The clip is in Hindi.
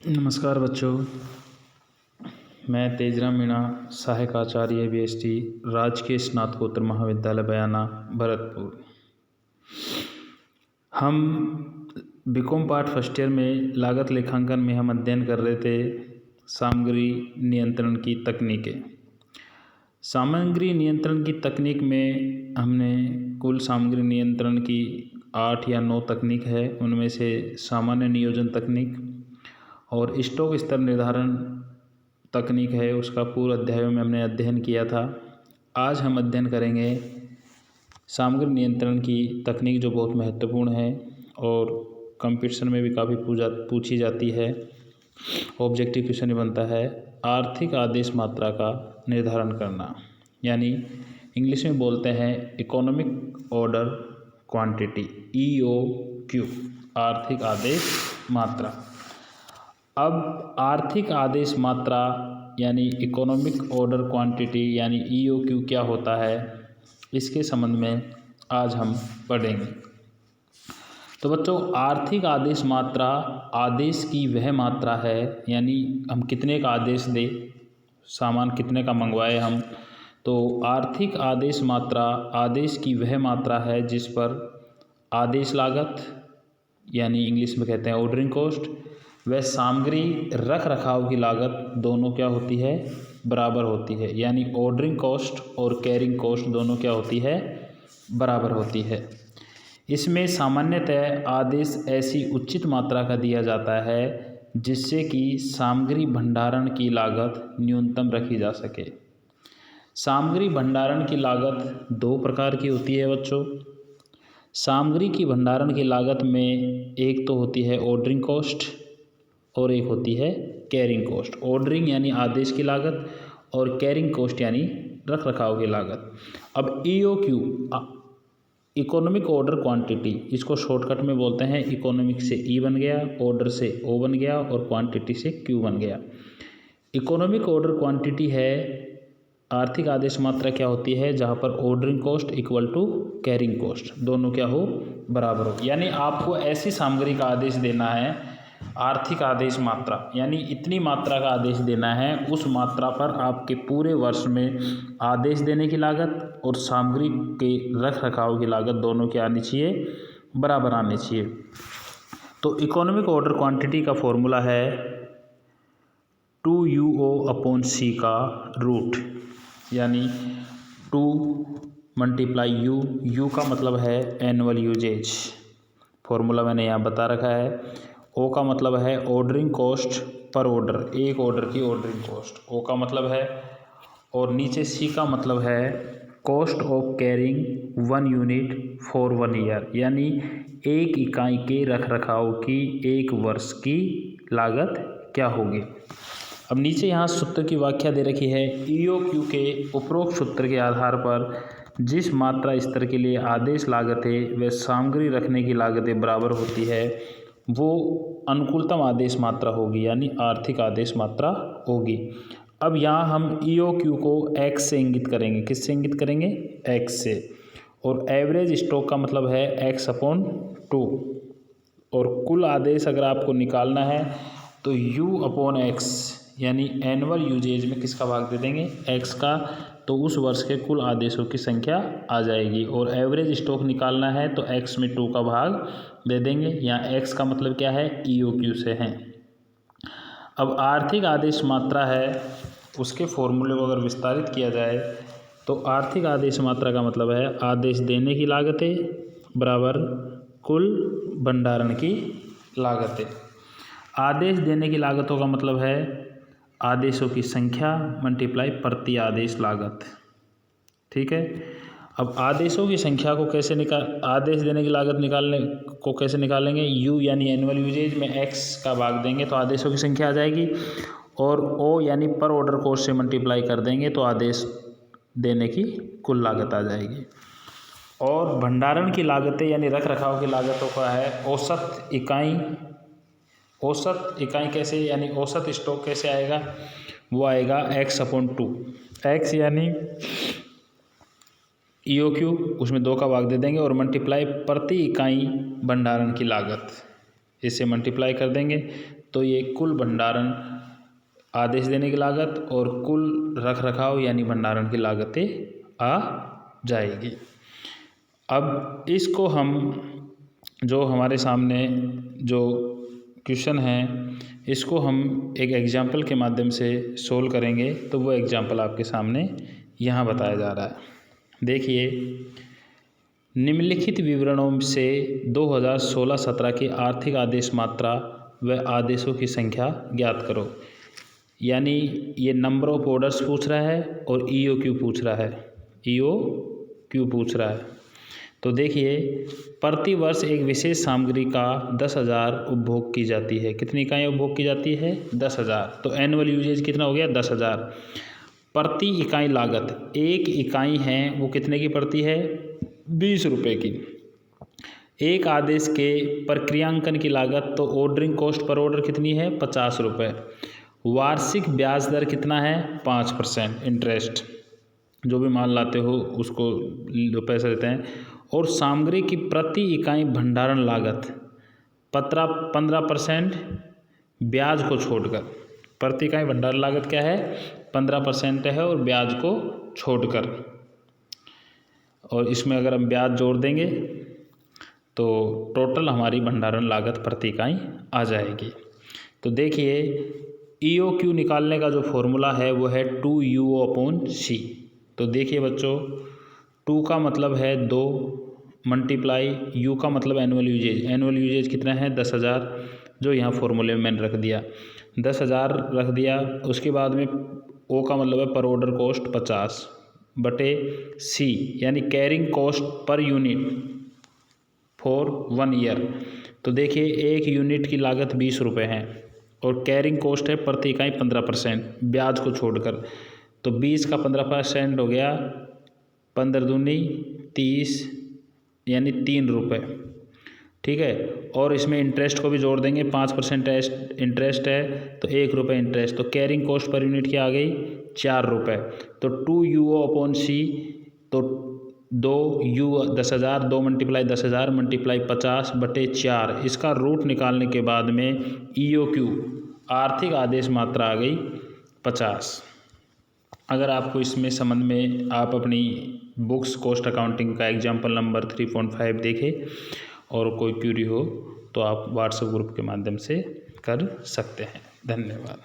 नमस्कार बच्चों, मैं तेजराम मीणा, सहायक आचार्य BST, राजकीय स्नातकोत्तर महाविद्यालय बयाना, भरतपुर। हम बीकॉम पार्ट फर्स्ट ईयर में लागत लेखांकन में हम अध्ययन कर रहे थे सामग्री नियंत्रण की तकनीकें। सामग्री नियंत्रण की तकनीक में हमने कुल सामग्री नियंत्रण की 8 या 9 तकनीक है। उनमें से सामान्य नियोजन तकनीक और स्टॉक स्तर निर्धारण तकनीक है, उसका पूर्व अध्यायों में हमने अध्ययन किया था। आज हम अध्ययन करेंगे सामग्री नियंत्रण की तकनीक, जो बहुत महत्वपूर्ण है और कंपटीशन में भी काफ़ी पूछी जाती है। ऑब्जेक्टिव क्वेश्चन बनता है आर्थिक आदेश मात्रा का निर्धारण करना, यानी इंग्लिश में बोलते हैं इकोनॉमिक ऑर्डर क्वांटिटी, EOQ, आर्थिक आदेश मात्रा। अब आर्थिक आदेश मात्रा यानी इकोनॉमिक ऑर्डर क्वांटिटी यानी EOQ क्या होता है, इसके संबंध में आज हम पढ़ेंगे। तो बच्चों, आर्थिक आदेश मात्रा आदेश की वह मात्रा है, यानी हम कितने का आदेश दें, सामान कितने का मंगवाए हम, तो आर्थिक आदेश मात्रा आदेश की वह मात्रा है जिस पर आदेश लागत यानी इंग्लिश में कहते हैं ऑर्डरिंग कॉस्ट, वह सामग्री रख रखाव की लागत दोनों क्या होती है, बराबर होती है। यानी ऑर्डरिंग कॉस्ट और कैरिंग कॉस्ट दोनों क्या होती है, बराबर होती है। इसमें सामान्यतः आदेश ऐसी उचित मात्रा का दिया जाता है जिससे कि सामग्री भंडारण की लागत न्यूनतम रखी जा सके। सामग्री भंडारण की लागत 2 प्रकार की होती है बच्चों। सामग्री की भंडारण की लागत में एक तो होती है ऑर्डरिंग कॉस्ट और एक होती है कैरिंग कॉस्ट। ऑर्डरिंग यानी आदेश की लागत और कैरिंग कॉस्ट यानी रख रखाव की लागत। अब EOQ, इकोनॉमिक ऑर्डर क्वांटिटी, इसको शॉर्टकट में बोलते हैं इकोनॉमिक से E बन गया, ऑर्डर से O बन गया और क्वांटिटी से Q बन गया। इकोनॉमिक ऑर्डर क्वांटिटी है आर्थिक आदेश मात्रा क्या होती है जहाँ पर ordering cost equal to carrying cost दोनों क्या हो, बराबर हो। यानी आपको ऐसी सामग्री का आदेश देना है, आर्थिक आदेश मात्रा यानी इतनी मात्रा का आदेश देना है, उस मात्रा पर आपके पूरे वर्ष में आदेश देने की लागत और सामग्री के रख रखाव की लागत दोनों क्या आनी चाहिए, बराबर आनी चाहिए। तो इकोनॉमिक ऑर्डर क्वांटिटी का फॉर्मूला है 2UO/C का रूट, यानी 2 × U का मतलब है एनुअल यूजेज, फॉर्मूला मैंने यहाँ बता रखा है। O का मतलब है ऑर्डरिंग कॉस्ट पर ऑर्डर, एक ऑर्डर की ऑर्डरिंग कॉस्ट, O का मतलब है, और नीचे C का मतलब है cost of carrying 1 unit for 1 year, यानी एक इकाई के रख रखाव की 1 वर्ष की लागत क्या होगी। अब नीचे यहाँ सूत्र की व्याख्या दे रखी है। EOQ के उपरोक्त सूत्र के आधार पर जिस मात्रा स्तर के लिए आदेश लागत है वह सामग्री रखने की लागतें बराबर होती है, वो अनुकूलतम आदेश मात्रा होगी, यानी आर्थिक आदेश मात्रा होगी। अब यहाँ हम EOQ को X से इंगित करेंगे। किससे इंगित करेंगे, X से। और एवरेज स्टॉक का मतलब है X/2, और कुल आदेश अगर आपको निकालना है तो U/X, यानी एनुअल यूजेज में किसका भाग दे देंगे, X का, तो उस वर्ष के कुल आदेशों की संख्या आ जाएगी। और एवरेज स्टॉक निकालना है तो X में 2 का भाग दे देंगे। यहाँ X का मतलब क्या है, EOQ से है। अब आर्थिक आदेश मात्रा है, उसके फॉर्मूले को अगर विस्तारित किया जाए तो आर्थिक आदेश मात्रा का मतलब है आदेश देने की लागतें बराबर कुल भंडारण की लागतें। आदेश देने की लागतों का मतलब है आदेशों की संख्या मल्टीप्लाई प्रति आदेश लागत, ठीक है। अब आदेशों की संख्या को कैसे आदेश देने की लागत निकालने को कैसे निकालेंगे, U यानी एनुअल यूजेज में X का भाग देंगे तो आदेशों की संख्या आ जाएगी, और O यानी पर ऑर्डर कॉस्ट से मल्टीप्लाई कर देंगे तो आदेश देने की कुल लागत आ जाएगी। और भंडारण की लागतें यानी रख रखाव की लागतों का है औसत इकाई। औसत इकाई कैसे, यानी औसत स्टॉक कैसे आएगा, वो आएगा X/2। X यानी EOQ, उसमें 2 का भाग दे देंगे और मल्टीप्लाई प्रति इकाई भंडारण की लागत, इससे मल्टीप्लाई कर देंगे तो ये कुल भंडारण आदेश देने की लागत और कुल रख रखाव यानी भंडारण की लागतें आ जाएगी। अब इसको हम जो हमारे सामने जो क्वेश्चन है इसको हम एक एग्जाम्पल के माध्यम से सोल्व करेंगे। तो वो एग्जाम्पल आपके सामने यहाँ बताया जा रहा है। देखिए, निम्नलिखित विवरणों से 2016-17 की आर्थिक आदेश मात्रा व आदेशों की संख्या ज्ञात करो। यानी ये नंबर ऑफ ऑर्डर्स पूछ रहा है और EOQ पूछ रहा है, EOQ पूछ रहा है। तो देखिए, प्रति वर्ष एक विशेष सामग्री का 10,000 उपभोग की जाती है। कितनी इकाइयाँ उपभोग की जाती है? 10,000। तो एनुअल यूजेज कितना हो गया? 10,000। प्रति इकाई लागत, एक इकाई है वो कितने की पड़ती है? 20 रुपये की। एक आदेश के प्रक्रियांकन की लागत, तो ऑर्डरिंग कॉस्ट पर ऑर्डर कितनी है? 50 रुपये। वार्षिक ब्याज दर कितना है? 5% इंटरेस्ट। जो भी माल लाते हो उसको पैसा देते हैं। और सामग्री की प्रति इकाई भंडारण लागत 15% ब्याज को छोड़कर। प्रति इकाई भंडारण लागत क्या है? 15% है और ब्याज को छोड़कर। और इसमें अगर हम ब्याज जोड़ देंगे तो टोटल हमारी भंडारण लागत प्रति इकाई आ जाएगी। तो देखिए, EOQ निकालने का जो फॉर्मूला है वो है 2U/C। तो देखिए बच्चों, 2 का मतलब है 2 मल्टीप्लाई U का मतलब एनुअल यूजेज। एनुअल यूजेज कितना है? 10,000, जो यहाँ फॉर्मूले में मैंने रख दिया। 10,000 रख दिया। उसके बाद में O का मतलब है पर ऑर्डर कॉस्ट 50 बटे C यानी carrying cost per unit for 1 year. तो देखिए, एक यूनिट की लागत 20 रुपये है और कैरिंग कॉस्ट है प्रति इकाई 15% ब्याज को छोड़कर। तो 20 का 15% हो गया 15 दूनी 30 यानी 3 रुपये। ठीक है, और इसमें इंटरेस्ट को भी जोड़ देंगे। 5% इंटरेस्ट है तो 1 रुपये इंटरेस्ट। तो कैरिंग कॉस्ट पर यूनिट क्या आ गई? 4 रुपये। तो 2U/C, तो 2U 10,000, 2 मल्टीप्लाई 10,000 मल्टीप्लाई 50 बटे 4। इसका रूट निकालने के बाद में EOQ आर्थिक आदेश मात्रा आ गई 50। अगर आपको इसमें संबंध में आप अपनी बुक्स कॉस्ट अकाउंटिंग का एग्जाम्पल नंबर 3.5 देखें और कोई क्यूरी हो तो आप व्हाट्सएप ग्रुप के माध्यम से कर सकते हैं। धन्यवाद।